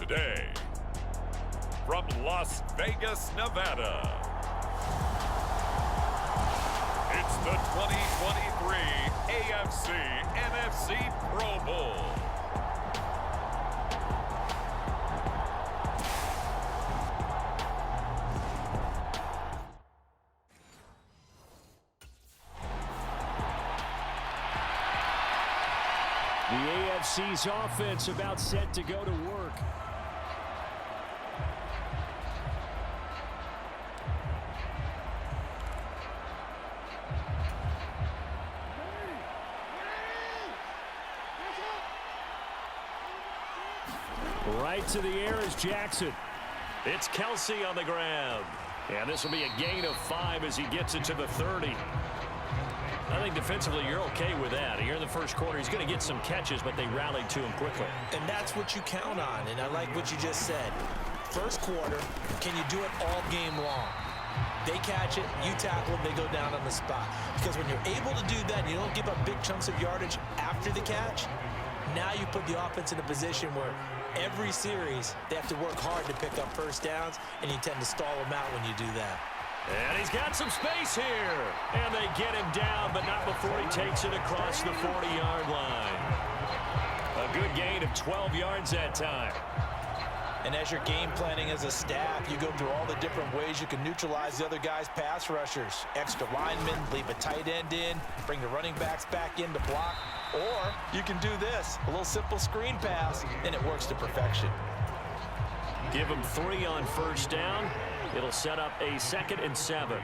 today, from Las Vegas, Nevada, it's the 2023 AFC-NFC Pro Bowl. The AFC's offense about set to go to work. Right to the air is Jackson. It's Kelsey on the grab. And this will be a gain of 5 as he gets it to the 30. I think defensively you're okay with that. Here in the first quarter, he's going to get some catches, but they rallied to him quickly. And that's what you count on, and I like what you just said. First quarter, can you do it all game long? They catch it, you tackle them, they go down on the spot. Because when you're able to do that, you don't give up big chunks of yardage after the catch, now you put the offense in a position where every series they have to work hard to pick up first downs, and you tend to stall them out when you do that. And he's got some space here. And they get him down, but not before he takes it across the 40-yard line. A good gain of 12 yards that time. And as you're game planning as a staff, you go through all the different ways you can neutralize the other guy's pass rushers. Extra linemen, leave a tight end in, bring the running backs back in to block. Or you can do this, a little simple screen pass, and it works to perfection. Give him 3 on first down. It'll set up a 2nd and 7.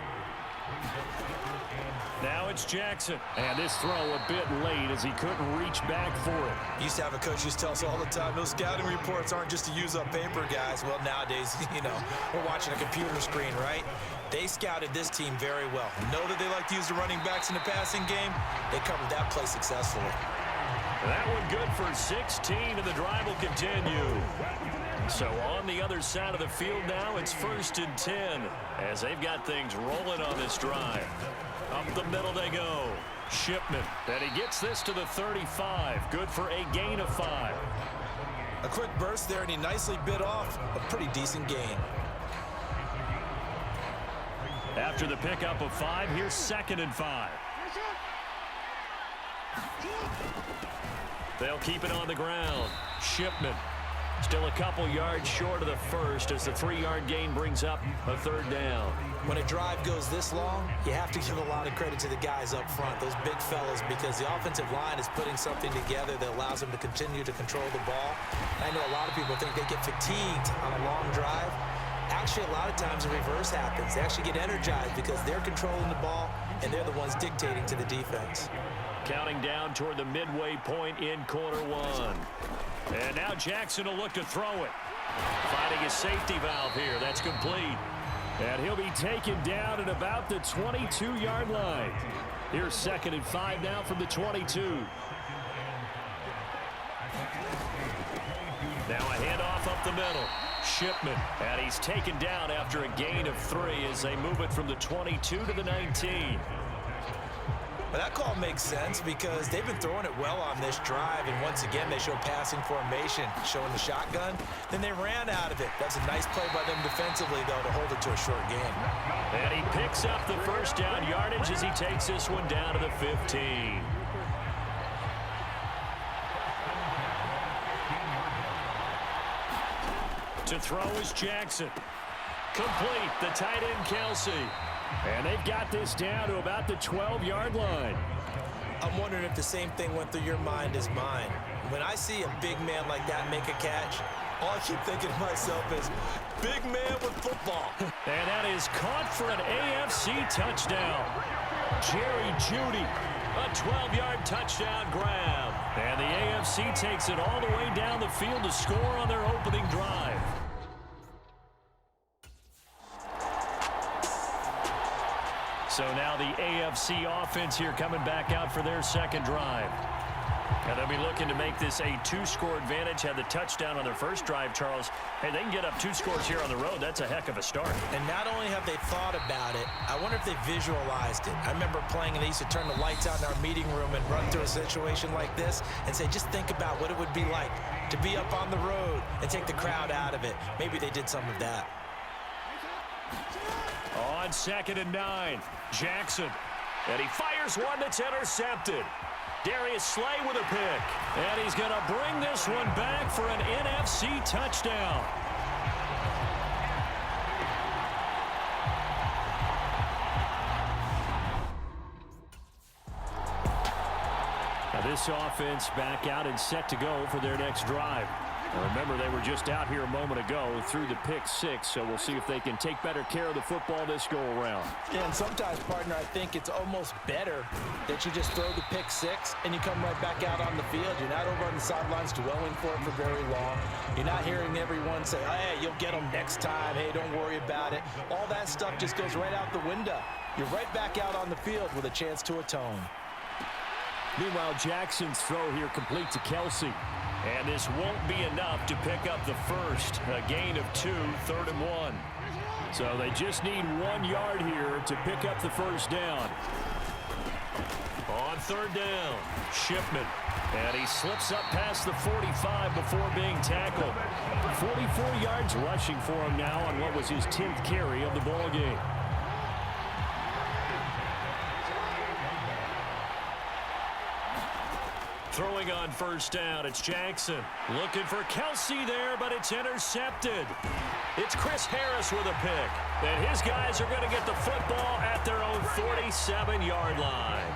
Now it's Jackson. And this throw a bit late as he couldn't reach back for it. Used to have a coach used to tell us all the time, those scouting reports aren't just to use up paper, guys. Well, nowadays, we're watching a computer screen, right? They scouted this team very well. Know that they like to use the running backs in the passing game. They covered that play successfully. That one good for 16, and the drive will continue. So on the other side of the field now, it's 1st and 10 as they've got things rolling on this drive. Up the middle they go. Shipman, and he gets this to the 35. Good for a gain of 5. A quick burst there, and he nicely bit off a pretty decent gain. After the pickup of 5, here's 2nd and 5. They'll keep it on the ground. Shipman. Still a couple yards short of the first as the 3-yard gain brings up a 3rd down. When a drive goes this long, you have to give a lot of credit to the guys up front, those big fellas, because the offensive line is putting something together that allows them to continue to control the ball. I know a lot of people think they get fatigued on a long drive. Actually, a lot of times the reverse happens. They actually get energized because they're controlling the ball, and they're the ones dictating to the defense. Counting down toward the midway point in quarter 1. And now Jackson will look to throw it. Finding a safety valve here. That's complete. And he'll be taken down at about the 22-yard line. Here's 2nd and 5 now from the 22. Now a handoff up the middle. Shipman. And he's taken down after a gain of 3 as they move it from the 22 to the 19. But that call makes sense because they've been throwing it well on this drive, and once again they show passing formation, showing the shotgun. Then they ran out of it. That's a nice play by them defensively, though, to hold it to a short gain. And he picks up the 1st down yardage as he takes this one down to the 15. To throw is Jackson. Complete, the tight end Kelsey. And they've got this down to about the 12-yard line. I'm wondering if the same thing went through your mind as mine. When I see a big man like that make a catch, all I keep thinking to myself is, big man with football. And that is caught for an AFC touchdown. Jerry Jeudy, a 12-yard touchdown grab. And the AFC takes it all the way down the field to score on their opening drive. So now the AFC offense here coming back out for their 2nd drive. And they'll be looking to make this a two-score advantage. Had the touchdown on their first drive, Charles. Hey, they can get up 2 scores here on the road. That's a heck of a start. And not only have they thought about it, I wonder if they visualized it. I remember playing, and they used to turn the lights out in our meeting room and run through a situation like this and say, just think about what it would be like to be up on the road and take the crowd out of it. Maybe they did some of that. On 2nd and 9, Jackson. And he fires one that's intercepted. Darius Slay with a pick. And he's going to bring this one back for an NFC touchdown. Now this offense back out and set to go for their next drive. Now remember, they were just out here a moment ago through the pick 6, so we'll see if they can take better care of the football this go-around. Yeah, and sometimes, partner, I think it's almost better that you just throw the pick 6 and you come right back out on the field. You're not over on the sidelines dwelling for it for very long. You're not hearing everyone say, hey, you'll get them next time. Hey, don't worry about it. All that stuff just goes right out the window. You're right back out on the field with a chance to atone. Meanwhile, Jackson's throw here complete to Kelsey. And this won't be enough to pick up the first. A gain of 2, 3rd and 1. So they just need 1 yard here to pick up the first down. On 3rd down, Shipman. And he slips up past the 45 before being tackled. 44 yards rushing for him now on what was his 10th carry of the ball game. Throwing on 1st down, it's Jackson. Looking for Kelsey there, but it's intercepted. It's Chris Harris with a pick. And his guys are going to get the football at their own 47-yard line.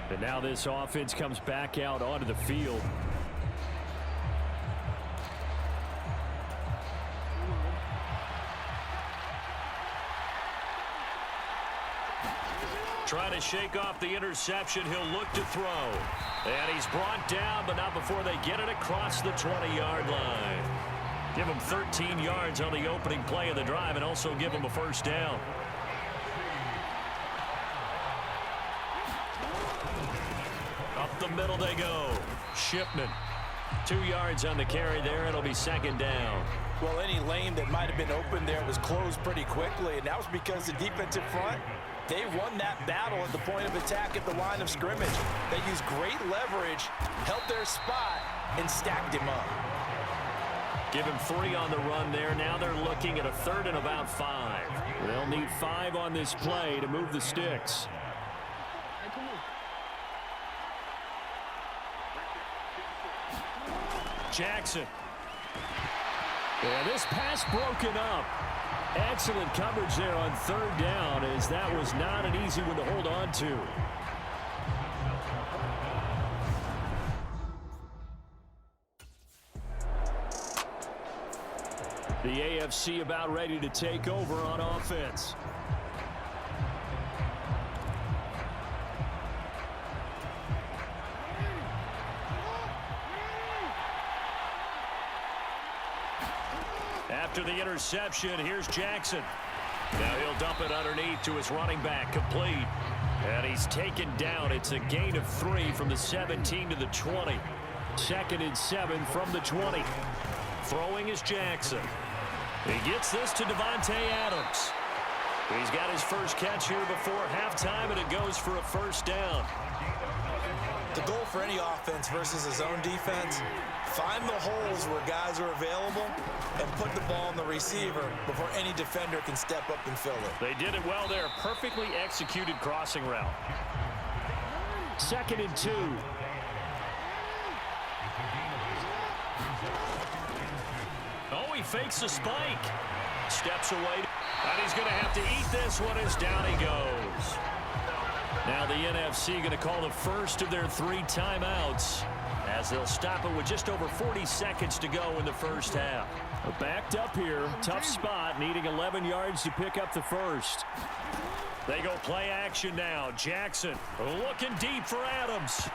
And now this offense comes back out onto the field. Trying to shake off the interception. He'll look to throw. And he's brought down, but not before they get it across the 20-yard line. Give him 13 yards on the opening play of the drive and also give him a first down. Up the middle they go. Shipman. 2 yards on the carry there. It'll be 2nd down. Well, any lane that might have been open there was closed pretty quickly, and that was because the defensive front, they won that battle at the point of attack at the line of scrimmage. They used great leverage, held their spot, and stacked him up. Give him 3 on the run there. Now they're looking at a 3rd and about 5. They'll need 5 on this play to move the sticks. Jackson. And this pass broken up. Excellent coverage there on 3rd down, as that was not an easy one to hold on to. The AFC about ready to take over on offense. After the interception, here's Jackson. Now he'll dump it underneath to his running back, complete. And he's taken down. It's a gain of 3 from the 17 to the 20. 2nd and 7 from the 20. Throwing is Jackson. He gets this to Devontae Adams. He's got his first catch here before halftime, and it goes for a first down. The goal for any offense versus his own defense, find the holes where guys are available and put the ball on the receiver before any defender can step up and fill it. They did it well there. Perfectly executed crossing route. 2nd and 2. Oh, he fakes a spike. Steps away. And he's going to have to eat this one as down he goes. Now the NFC going to call the first of their 3 timeouts, as they'll stop it with just over 40 seconds to go in the first half. Backed up here, tough spot, needing 11 yards to pick up the first. They go play action now. Jackson looking deep for Adams.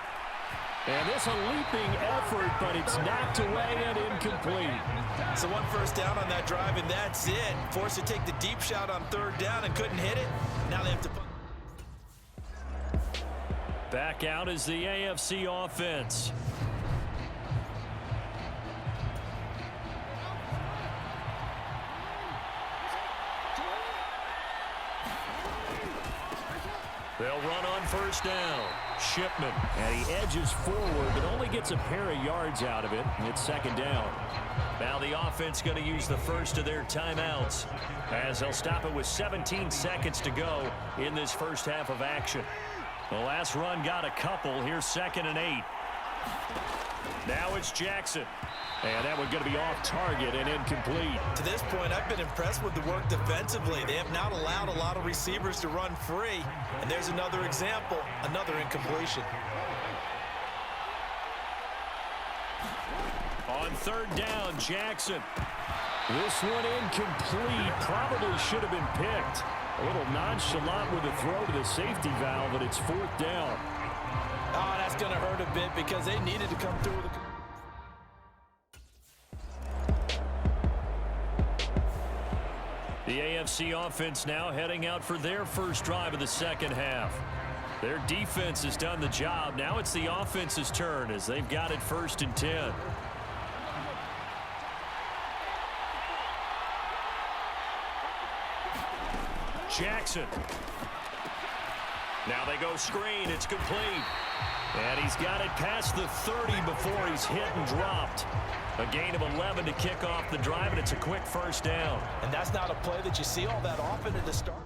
And this a leaping effort, but it's knocked away and incomplete. So one first down on that drive, and that's it. Forced to take the deep shot on third down and couldn't hit it. Now they have to put... Back out is the AFC offense. They'll run on first down. Shipman, and he edges forward, but only gets a pair of yards out of it. It's second down. Now the offense going to use the first of their timeouts as they'll stop it with 17 seconds to go in this first half of action. The last run got a couple. Here's 2nd and 8. Now it's Jackson. And that one going to be off target and incomplete. To this point, I've been impressed with the work defensively. They have not allowed a lot of receivers to run free. And there's another example, another incompletion. On third down, Jackson. This one incomplete. Probably should have been picked. A little nonchalant with a throw to the safety valve, but it's 4th down. Oh, that's going to hurt a bit because they needed to come through with a... The AFC offense now heading out for their first drive of the second half. Their defense has done the job. Now it's the offense's turn as they've got it 1st and 10. Jackson. Now they go screen. It's complete. And he's got it past the 30 before he's hit and dropped. A gain of 11 to kick off the drive, and it's a quick first down. And that's not a play that you see all that often at the start.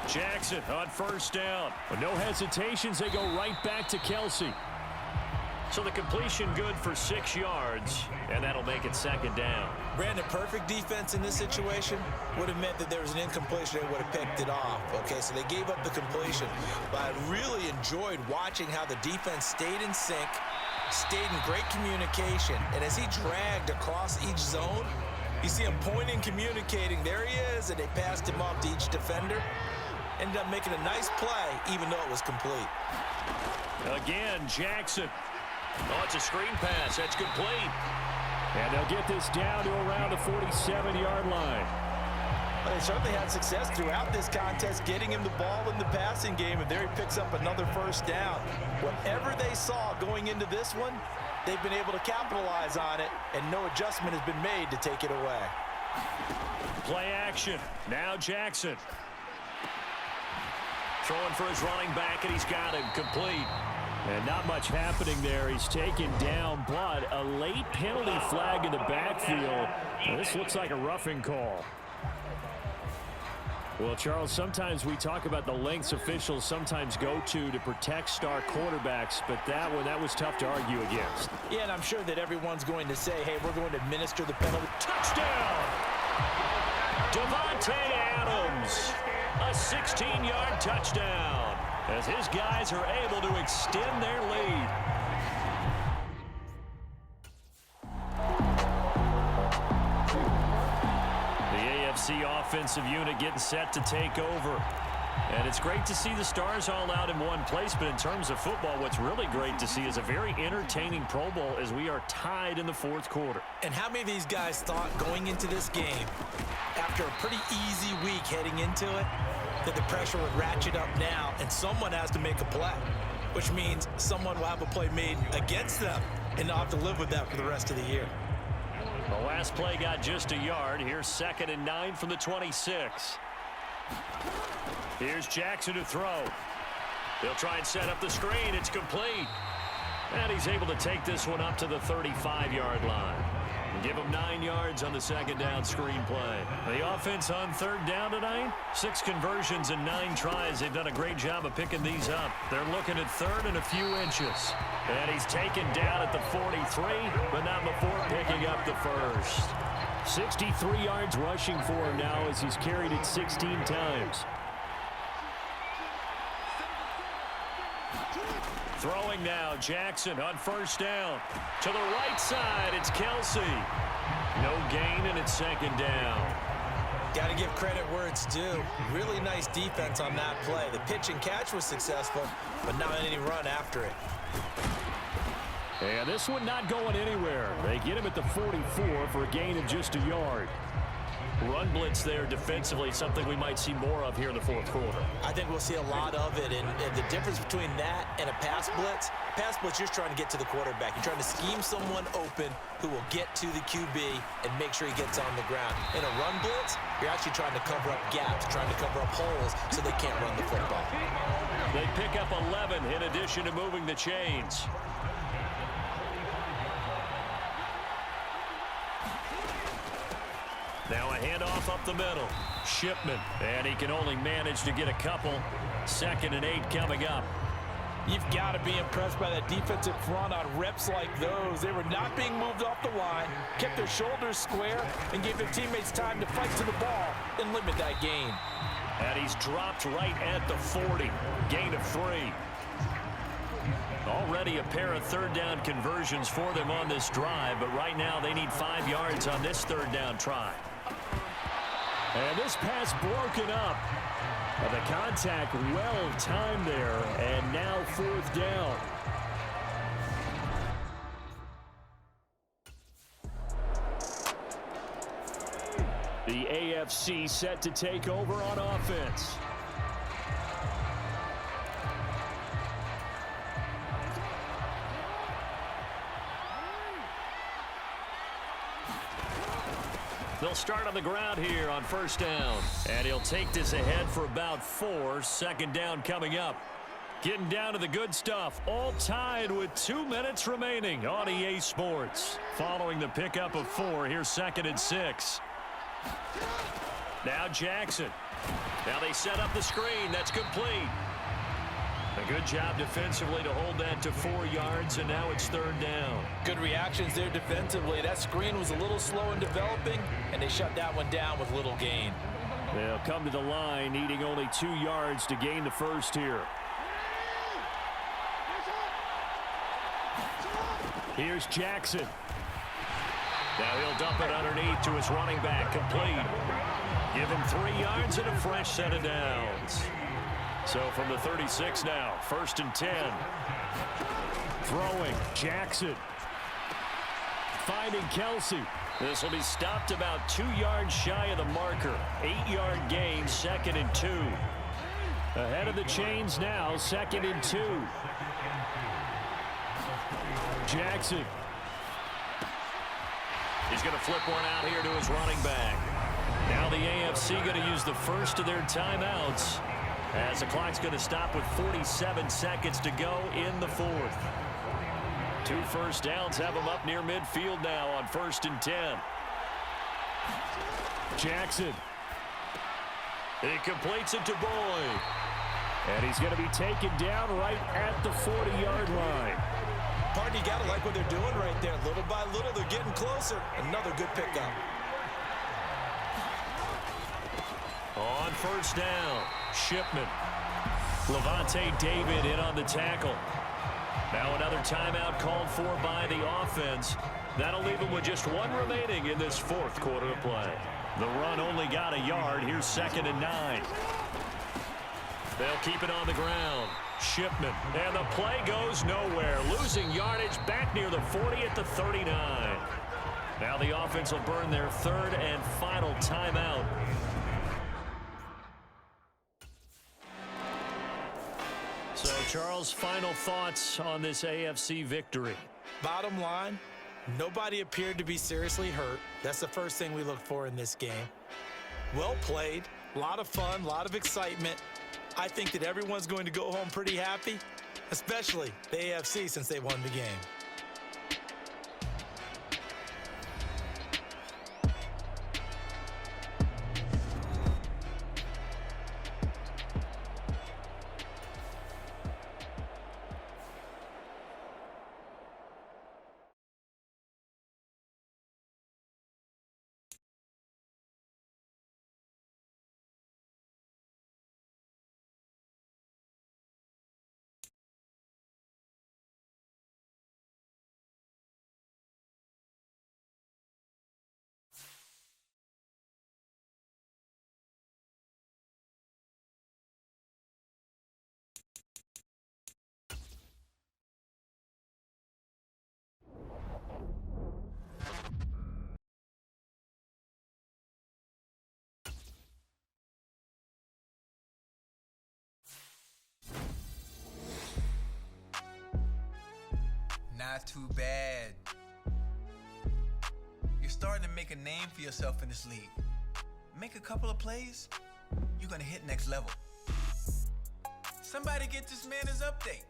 Jackson on first down. With no hesitations, they go right back to Kelsey. So the completion good for 6 yards, and that'll make it 2nd down. Brandon, perfect defense in this situation would have meant that there was an incompletion. They would have picked it off. Okay, so they gave up the completion. But I really enjoyed watching how the defense stayed in sync, stayed in great communication. And as he dragged across each zone, you see him pointing, communicating. There he is, and they passed him off to each defender. Ended up making a nice play, even though it was complete. Again, Jackson. Oh, it's a screen pass. That's complete. And they'll get this down to around the 47-yard line. Well, they certainly had success throughout this contest, getting him the ball in the passing game, and there he picks up another first down. Whatever they saw going into this one, they've been able to capitalize on it, and no adjustment has been made to take it away. Play action. Now Jackson. Throwing for his running back, and he's got him complete. And not much happening there. He's taken down, but a late penalty flag in the backfield. And this looks like a roughing call. Well, Charles, sometimes we talk about the lengths officials sometimes go to protect star quarterbacks, but that was tough to argue against. Yeah, and I'm sure that everyone's going to say, hey, we're going to administer the penalty. Touchdown! Davante Adams, a 16-yard touchdown, as his guys are able to extend their lead. AFC offensive unit getting set to take over. And it's great to see the stars all out in one place, but in terms of football, what's really great to see is a very entertaining Pro Bowl as we are tied in the 4th quarter. And how many of these guys thought going into this game, after a pretty easy week heading into it, that the pressure would ratchet up now and someone has to make a play, which means someone will have a play made against them and they'll have to live with that for the rest of the year. The last play got just a yard. Here's 2nd and 9 from the 26. Here's Jackson to throw. They'll try and set up the screen. It's complete. And he's able to take this one up to the 35-yard line. Give him 9 yards on the 2nd down screen play. The offense on 3rd down tonight, 6 conversions and 9 tries. They've done a great job of picking these up. They're looking at 3rd and a few inches. And he's taken down at the 43, but not before picking up the first. 63 yards rushing for him now as he's carried it 16 times. throwing now. Jackson on first down. To the right side, it's Kelsey. No gain, and it's second down. Got to give credit where it's due. Really nice defense on that play. The pitch and catch was successful, but not any run after it. And this one not going anywhere. They get him at the 44 for a gain of just a yard. Run blitz there defensively, something we might see more of here in the fourth quarter. I think we'll see a lot of it, and the difference between that and a pass blitz, you're trying to get to the quarterback. You're trying to scheme someone open who will get to the QB and make sure he gets on the ground. In a run blitz, you're actually trying to cover up gaps, trying to cover up holes so they can't run the football. They pick up 11 in addition to moving the chains. Now a handoff up the middle. Shipman, and he can only manage to get a couple. 2nd and 8 coming up. You've got to be impressed by that defensive front on reps like those. They were not being moved off the line, kept their shoulders square, and gave their teammates time to fight to the ball and limit that gain. And he's dropped right at the 40. Gain of 3. Already a pair of third down conversions for them on this drive, but right now they need 5 yards on this third down try. And this pass broken up. The contact well timed there, and now 4th down. The AFC set to take over on offense. They'll start on the ground here on first down. And he'll take this ahead for about 4. 2nd down coming up. Getting down to the good stuff. All tied with 2 minutes remaining on EA Sports. Following the pickup of 4, here's 2nd and 6. Now Jackson. Now they set up the screen. That's complete. A good job defensively to hold that to 4 yards, and now it's 3rd down. Good reactions there defensively. That screen was a little slow in developing, and they shut that one down with little gain. They'll come to the line, needing only 2 yards to gain the first here. Here's Jackson. Now he'll dump it underneath to his running back, complete. Give him 3 yards and a fresh set of downs. So from the 36 now, 1st and 10. Throwing, Jackson. Finding Kelsey. This will be stopped about 2 yards shy of the marker. 8-yard gain, 2nd and 2. Ahead of the chains now, 2nd and 2. Jackson. He's going to flip one out here to his running back. Now the AFC going to use the first of their timeouts, as the clock's going to stop with 47 seconds to go in the 4th. 2 first downs have them up near midfield now on 1st and 10. Jackson. He completes it to Boyd. And he's going to be taken down right at the 40-yard line. Partner, you got to like what they're doing right there. Little by little, they're getting closer. Another good pickup. On 1st down, Shipman. Levante David in on the tackle. Now another timeout called for by the offense. That'll leave them with just 1 remaining in this 4th quarter of play. The run only got a yard. Here's 2nd and 9. They'll keep it on the ground. Shipman. And the play goes nowhere. Losing yardage back near the 40 at the 39. Now the offense will burn their 3rd and final timeout. So, Charles, final thoughts on this AFC victory. Bottom line, nobody appeared to be seriously hurt. That's the first thing we look for in this game. Well played, a lot of fun, a lot of excitement. I think that everyone's going to go home pretty happy, especially the AFC since they won the game. Not too bad. You're starting to make a name for yourself in this league. Make a couple of plays, you're gonna hit next level. Somebody get this man his update.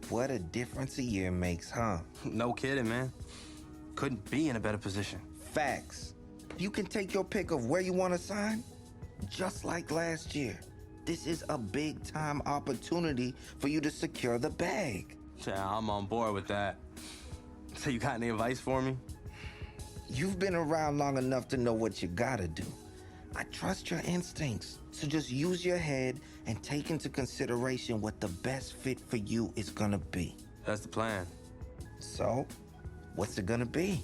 What a difference a year makes, huh? No kidding, man. Couldn't be in a better position. Facts. You can take your pick of where you want to sign, just like last year. This is a big-time opportunity for you to secure the bag. Yeah, I'm on board with that. So you got any advice for me? You've been around long enough to know what you gotta do. I trust your instincts, so just use your head and take into consideration what the best fit for you is gonna be. That's the plan. So, what's it gonna be?